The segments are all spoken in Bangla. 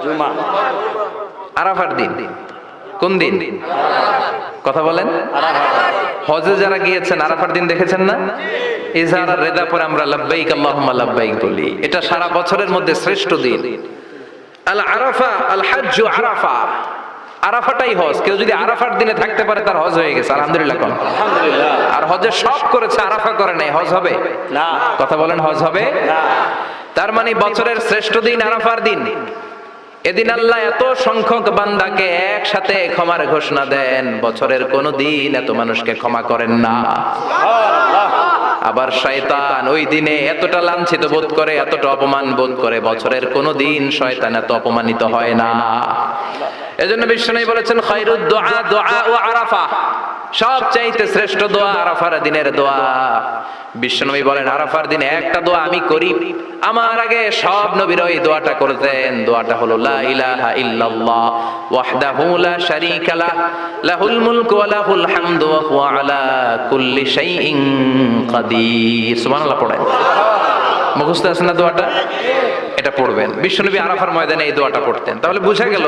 জুমা। আরাফার দিন কোন দিন? কথা বলেন। হজে যারা গিয়েছেন আরাফার দিন দেখেছেন না? ইজহার রেদা পরে আমরা লাব্বাইক আল্লাহুম্মা লাব্বাইক বলি। এটা সারা বছরের মধ্যে শ্রেষ্ঠ দিন। আল আরাফা আল হজ্জু আরাফা, আরাফাটাই হজ। কেউ যদি আরাফার দিনে থাকতে পারে তার হজ হয়ে গেছে। আলহামদুলিল্লাহ কোন? আলহামদুলিল্লাহ। আর হজে সব করেছে, আরাফা করে নাই, হজ হবে না। কথা বলেন, হজ হবে না। তার মানে বছরের শ্রেষ্ঠ দিন আরাফার দিন। এদিন আল্লাহ এত সংখ্যক বান্দাকে একসাথে ক্ষমার ঘোষণা দেন, বছরের কোন দিন এত মানুষকে ক্ষমা করেন না। আবার শয়তান ওই দিনে এতটা লাঞ্ছিত বোধ করে, এতটা অপমান বোধ করে, বছরের কোন দিন শয়তান এত অপমানিত হয় না। এজন্য বিশ্বনবী বলেছেন খায়রুদ দুআ দুআ ও আরাফা, সবচাইতে শ্রেষ্ঠ দোয়া আরাফার দিনের দোয়া। বিশ্বনবী বলেন আরাফার দিনে একটা দোয়া আমি করি, আমার আগে সব নবীরা ওই দোয়াটা করতেন। দোয়াটা হলো লা ইলাহা ইল্লাল্লাহ ওয়াহদাহু লা শারীকা লাহ লাহুল মুলকু ওয়া লাহুল হামদু ওয়া হুয়া আলা কুল্লি শাইইন কাদির। সুবহানাল্লাহ পড়েন। মুখস্থ আছে না দোয়াটা? এটা পড়বেন। বিশ্বনবী আরাফার ময়দানে এই দোয়াটা পড়তেন। তাহলে বোঝা গেল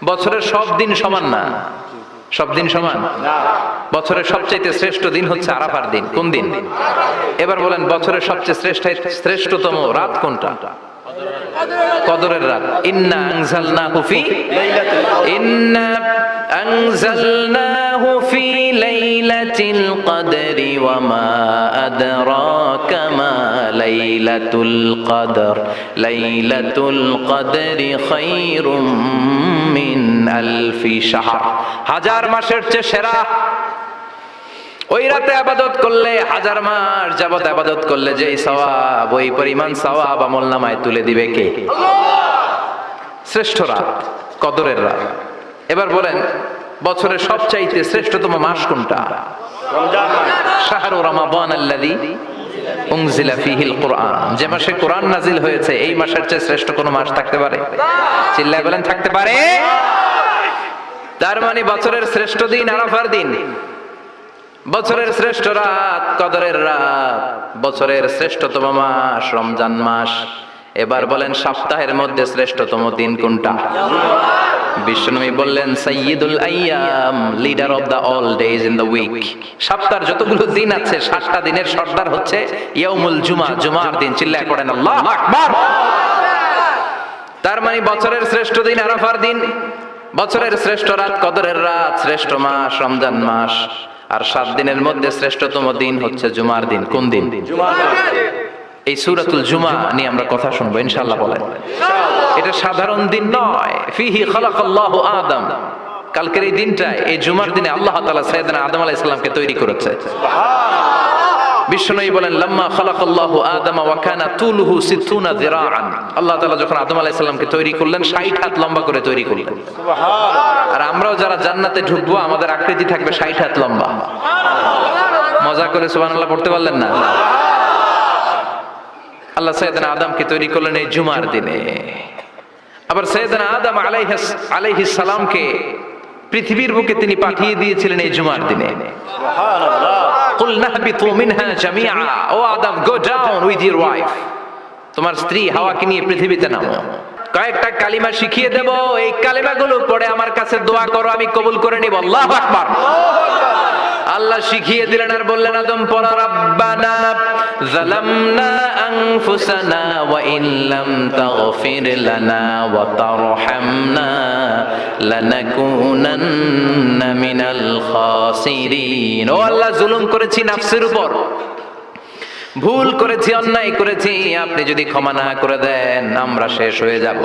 বছরের সব দিন সমান না। সব দিন সমান না। বছরের সবচেয়ে শ্রেষ্ঠ দিন হচ্ছে আরাফার দিন। কোন দিন? এবার বলেন বছরের সবচেয়ে শ্রেষ্ঠতম রাত কোনটা? কদরের রাত। ইন্না আনজালনাহু ফি লাইলাতিল কদরি ওয়া মা আদরাকা মা লাইলাতুল কদর লাইলাতুল কদরি খায়রুম মিন আলফি শাহর। হাজার মাসের চেয়ে সেরা। ওই রাতে ইবাদত করলে, হাজার মাস যাবত ইবাদত করলে যেই সওয়াব, ওই পরিমাণ সওয়াব আমলনামায় তুলে দিবে কে? আল্লাহ। শ্রেষ্ঠ রাত কদরের রাত। এবার বলেন বছরের সবচাইতে শ্রেষ্ঠতম মাস কোনটা? রমজান মাস। শাহরু রমাদান আল্লাযী উনজিলা ফীহিল কুরআন। যে মাসে কোরআন নাজিল হয়েছে এই মাসের চেয়ে শ্রেষ্ঠ কোন মাস থাকতে পারে? চিল্লায় বলেন থাকতে পারে? তার মানে বছরের শ্রেষ্ঠ দিন আরাফার দিন, বছরের শ্রেষ্ঠ রাত কদরের রাত, বছরের শ্রেষ্ঠতম মাস রমজান মাস। এবার বলেন সপ্তাহের মধ্যে শ্রেষ্ঠতম দিন কোনটা? বিশ্বনবী বললেন সাইয়্যিদুল আইয়াম, leader of the all days in the week. সপ্তাহের যতগুলো দিন আছে 7টা দিনের সর্দার হচ্ছে ইয়াউমুল জুমা, জুমার দিন। চিল্লায় পড়েন আল্লাহু আকবার। তার মানে বছরের শ্রেষ্ঠ দিন আরাফার দিন, বছরের শ্রেষ্ঠ রাত কদরের রাত, শ্রেষ্ঠ মাস রমজান মাস। আর 7 দিনের মধ্যে শ্রেষ্ঠতম দিন হচ্ছে জুমার দিন। কোন দিন? এই সূরাতুল জুমা নিয়ে আমরা কথা শুনবো ইনশাআল্লাহ। বলেন এটা সাধারণ দিন নয়। ফিহি খালাকাল্লাহু আদম। কালকের এই দিনটায়, এই জুমার দিনে আল্লাহ তাআলা সাইয়েদনা আদম আলাইহিস সালামকে তৈরি করেছে। বিশ্বনবী বলেন লাম্মা খালাকাল্লাহু আদম ওয়া কানা তুলুহু 60 যিরাআন। আল্লাহ তাআলা যখন আদম আলাইহিস সালামকে তৈরি করলেন 60 হাত লম্বা করে তৈরি করলেন। সুবহানাল্লাহ। আর আমরাও যারা জান্নাতে ঢুকবো আমাদের আকৃতি থাকবে 60 হাত লম্বা। মজা করে সুবহানাল্লাহ পড়তে পারলেন না? আল্লাহ সাইয়েদনা আদমকে তৈরি করলেন এই জুমার দিনে। আবার সাইয়েদনা আদম আলাইহিস সালামকে পৃথিবীর বুকে তিনি পাঠিয়ে দিয়েছিলেন এই জুমার দিনে। সুবহানাল্লাহ। কুল নাহবিতু মিনহা জামিআ। O Adam, go down with your wife. তোমার স্ত্রী হাওয়াকে নিয়ে পৃথিবীতে নামো। কয়েকটা কালিমা শিখিয়ে দেব, এই কালিমাগুলো পড়ে আমার কাছে দোয়া করো, আমি কবুল করে নিব। আল্লাহু আকবার। আল্লাহ শিখিয়ে দিলেন আর বললেন আদম পড়া রাব্বানা যালামনা আনফুসানা ওয়া ইন লাম তাগফির লানা ওয়া তারহামনা লানাকুনান্না মিনাল খাসিরিন। ও আল্লাহ, জুলুম করেছি নাফসের উপর, ভুল করেছি, অন্যায় করেছি, আপনি যদি ক্ষমা না করে দেন আমরা শেষ হয়ে যাব,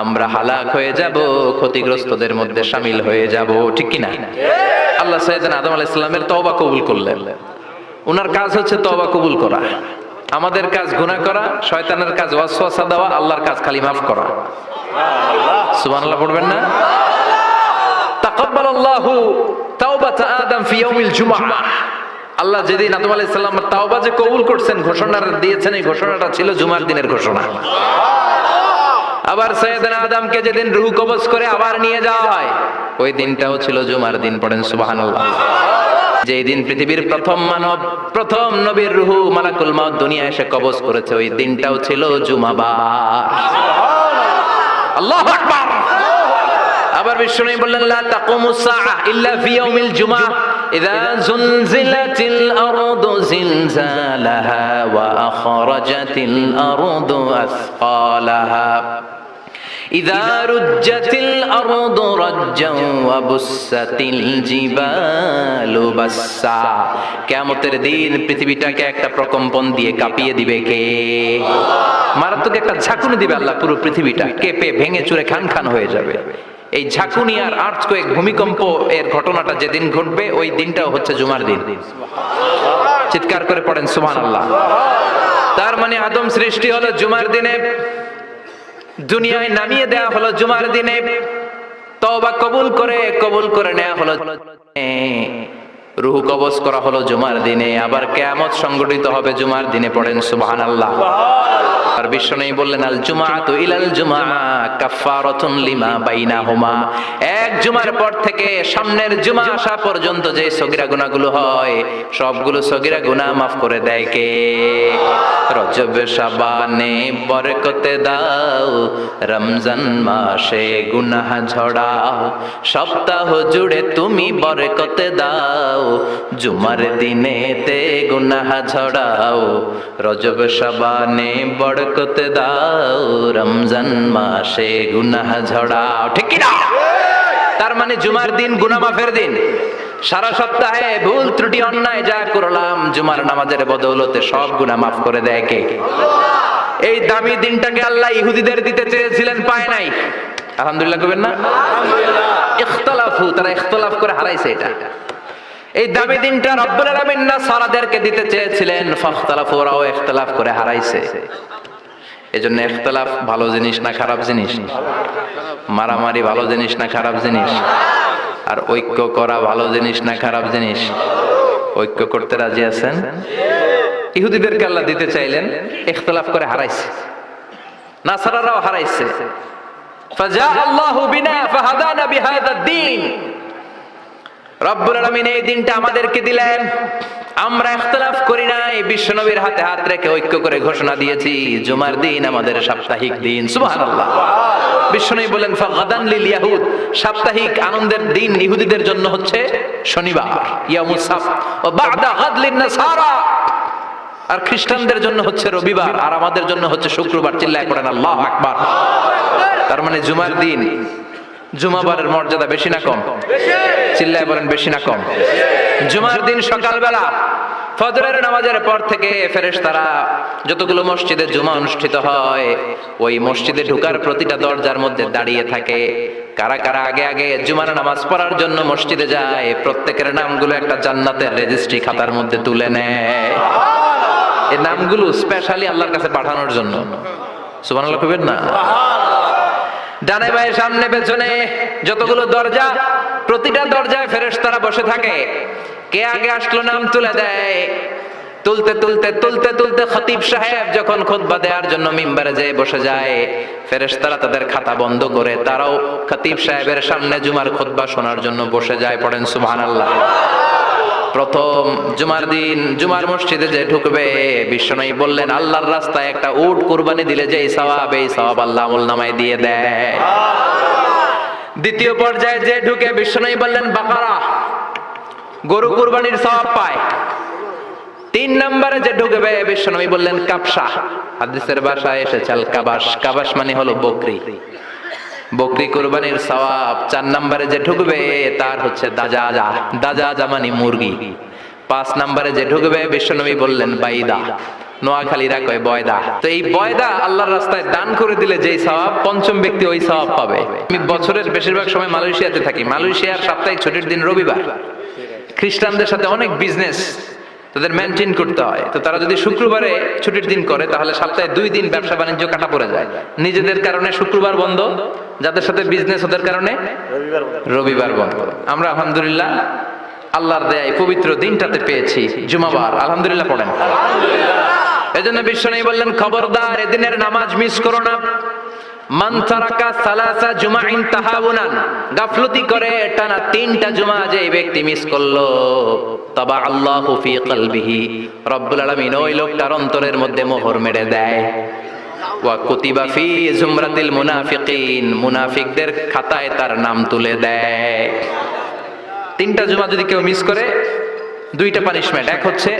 আমরা হালাক হয়ে যাব, ক্ষতিগ্রস্তদের মধ্যে শামিল হয়ে যাব। ঠিক কি না? আল্লাহ সাইয়েদনা আদম আলাইহিস সালামের তওবা কবুল করলেন। ওনার কাজ হচ্ছে তওবা কবুল করা। আমাদের কাজ গুনাহ করা, শয়তানের কাজ ওয়াসওয়াসা দেওয়া, আল্লাহর কাজ খালি মাফ করা। সুবহানাল্লাহ পড়বেন না? তাকাব্বালাল্লাহু তাওবাতা আদম ফি ইয়াউমিল জুমআহ। আল্লাহ যেদিন আদম আলাইহিস সালামের তাওবা যে কবুল করছেন, ঘোষণা দিয়েছেন, এই ঘোষণাটা ছিল জুমার দিনের ঘোষণা। আবার সাইয়েদনা আদমকে যেদিন রূহ কবজ করে আবার নিয়ে যাওয়া হয়, ওই দিনটাও ছিল জুমার দিন। পড়েন সুবহানাল্লাহ। যেই দিন পৃথিবীর প্রথম মানব, প্রথম নবীর রূহ মালাকুল মাউত দুনিয়া এসে কবজ করেছে, ওই দিনটাও ছিল জুমাবার। আল্লাহু আকবার। আবার বিশ্বনবী বললেন লা তাকুমুস সাআহ ইল্লা ফি ইয়াউমিল জুমআহ ইযা যুলজিলাতিল আরদু জিলজালাহা ওয়া আখরাজাতিল আরদু আসকালাহা ইযা রুজ্জাতিল আরদু রাজ্জান ওয়া বুসাতিল জিবালু বাসসা। কিয়ামতের দিন পৃথিবীটাকে একটা প্রকম্পন দিয়ে কাঁপিয়ে দিবে কে? মারাত্মক একটা ঝাঁকুনি দিবে আল্লাহ, পুরো পৃথিবীটা কেঁপে ভেঙে চুরে খান খান হয়ে যাবে। এই ঝাঁকুনি আর আর্থকোয়েক, ভূমিকম্প এর ঘটনাটা যেদিন ঘটবে ওই দিনটাও হচ্ছে জুমার দিন। চিৎকার করে পড়েন সুবহানাল্লাহ। তার মানে আদম সৃষ্টি হলো জুমার দিনে, দুনিয়ায় নামিয়ে দেয়া হলো জুমার দিনে, তওবা কবুল করে নেওয়া হলো, রূহ কবজ করা হলো জুমার দিনে, আবার কিয়ামত সংগঠিত হবে জুমার দিনে। পড়েন সুবহানাল্লাহ। আর বিশ্বনবী বললেন আল জুমআতু ইলাল জুমআ কাফফারাতুন লিমা বাইনাহুমা। এক জুমার পর থেকে সামনের জুমা আসা পর্যন্ত যে সগীরা গুনাহগুলো হয় সবগুলো সগীরা গুনাহ মাফ করে দেয় কে? রজব শাবানে বরকতে দাও, রমজান মাসে গুনাহ ঝড়াও, সপ্তাহ জুড়ে তুমি বরকতে দাও, জুমার দিনেতে গুনাহ ঝড়াও, রজব শাবানে বরকতে দাও, রমজান মাসে গুনাহ ঝড়াও। ঠিক কি না? তার মানে জুমার দিন গুনাহ মাফের দিন। সারা সপ্তাহে ভুল ত্রুটি অন্যায় যা করলাম জুমার নামাজের বদৌলতে সব গুনাহ মাফ করে দেয় কে? এই দামি দিনটাকে আল্লাহ ইহুদিদের দিতে চেয়েছিলেন, পায় নাই। আলহামদুলিল্লাহ কইবেন না? ইখতিলাফু, তারা ইখতিলাফ করে হারাইছে এটা। এই দামি দিনটা রব্বুল আলামিন নাসারাদেরকে দিতে চেয়েছিলেন, ফাখতালাফু, ওরাও ইখতিলাফ করে হারাইছে। এজন্য ইখতিলাফ ভালো জিনিস না খারাপ জিনিস? মারামারি ভালো জিনিস না খারাপ জিনিস? আর ঐক্য করা ভালো জিনিস না খারাপ জিনিস? ঐক্য করতে রাজি আছেন? ইহুদিদেরকে আল্লাহ দিতে চাইলেন, ইখতিলাফ করে হারাইছে। নাসারারাও হারাইছে। ফাজা আল্লাহু বিনা ফাহাদানা বিহাদা দ্বীন। রব্বুল আলামিন এই দিনটা আমাদেরকে দিলেন, আমরা ইখতিলাফ করি নাই, বিশ্বনবীর হাতে হাত রেখে ঐক্য করে ঘোষণা দিয়েছি জুমার দিন আমাদের সাপ্তাহিক দিন। সুবহানাল্লাহ। বিশ্বনবী বলেন ফাগাদান লিল ইয়াহুদ, সাপ্তাহিক আনন্দের দিন ইহুদিদের জন্য হচ্ছে শনিবার, ইয়ামুস সাbt, ও বা'দা গাদ লিন নাসারা, আর খ্রিস্টানদের জন্য হচ্ছে রবিবার, আর আমাদের জন্য হচ্ছে শুক্রবার। চিল্লায় পড়েন আল্লাহু আকবার। তার মানে জুমার দিন, জুমাবারের মর্যাদা বেশি না কম? চিল্লায় বলেন বেশি না কম? জুমার দিন সকালবেলা ফজরের নামাজের পর থেকে ফেরেশতারা যতগুলো মসজিদে জুমা অনুষ্ঠিত হয় ওই মসজিদে ঢোকার প্রতিটা দরজার মধ্যে দাঁড়িয়ে থাকে। কারা কারা আগে আগে জুমার নামাজ পড়ার জন্য মসজিদে যায়, প্রত্যেকের নামগুলো একটা জান্নাতের রেজিস্ট্রি খাতার মধ্যে তুলে নেয়। এই নামগুলো স্পেশালি আল্লাহর কাছে পাঠানোর জন্য। সুবহানাল্লাহ কইবেন না? ডানে বায়ে সামনে পেছনে যতগুলো দরজা, প্রতিটা দরজায় ফেরেশতারা বসে থাকে। কে আগে আসলো নাম তুলে দেয়। তুলতে তুলতে তুলতে তুলতে খতিব সাহেব যখন খুতবা দেওয়ার জন্য মিম্বারে যেয়ে বসে যায়, ফেরেশতারা তাদের খাতা বন্ধ করে তারাও খতিব সাহেবের সামনে জুমার খুতবা শোনার জন্য বসে যায়। পড়েন সুবহানাল্লাহ। প্রথম জুমার দিন জুমার মসজিদে যে ঢুকবে, বিশ্বনবী বললেন আল্লাহর রাস্তায় একটা উট কুরবানি দিলে যে সওয়াব, এই সওয়াব আল্লাহ আমলনামায় দিয়ে দেয়। দ্বিতীয় পর্যায়ে যে ঢুকে, বিশ্বনবী বললেন বাকারা, গরু কুরবানির সওয়াব পায়। তিন নম্বরে যে ঢুকবে, বিশ্বনবী বললেন কাবসা, হাদিসের ভাষায় এসেছে আল কাবাস, কাবাস মানে হলো বকরি, বকরি কুরবানির সওয়াব। চার নম্বরে যে ঢুকবে তার হচ্ছে দাজাজা, দাজাজা মানে মুরগি। পাঁচ নম্বরে যে ঢুকবে, বিশ্বনবী বললেন বাইদা, নোয়াখালীরা কয় বয়দা। তো এই বয়দা আল্লাহর রাস্তায় দান করে দিলে যেই সওয়াব, পঞ্চম ব্যক্তি ওই সওয়াব পাবে। আমি বছরের বেশিরভাগ সময় মালয়েশিয়াতে থাকি। মালয়েশিয়ার সাপ্তাহিক ছুটির দিন রবিবার। খ্রিস্টানদের সাথে অনেক বিজনেস তাদের মেনটেন করতে হয়। তো তারা যদি শুক্রবারে ছুটির দিন করে তাহলে সপ্তাহে 2 দিন ব্যবসা বাণিজ্য কাটা পড়ে যায়। নিজেদের কারণে শুক্রবার বন্ধ, যাদের সাথে বিজনেস ওদের কারণে রবিবার বন্ধ। আমরা আলহামদুলিল্লাহ আল্লাহর দয়ায় পবিত্র দিনটাতে পেয়েছি জুমাবার। আলহামদুলিল্লাহ পড়েন। এজন্য বিশ্বনবী বললেন খবরদার এদিনের নামাজ মিস করো না। মান তারাকা সালাসা জুমাইন তাহাউনান, গাফলতি করে টানা 3টা জুমা যে ব্যক্তি মিস করলো, তাবা আল্লাহু ফি কলবিহি, রব্বুল আলামিন ওই লোকটার অন্তরের মধ্যে মোহর মেরে দেয়। ওয়া কুতিবা ফি জুমরাতিল মুনাফিকিন, মুনাফিকদের খাতায় তার নাম তুলে দেয়। 3টা জুমা যদি কেউ মিস করে 2টা পানিশমেন্ট। এক হচ্ছে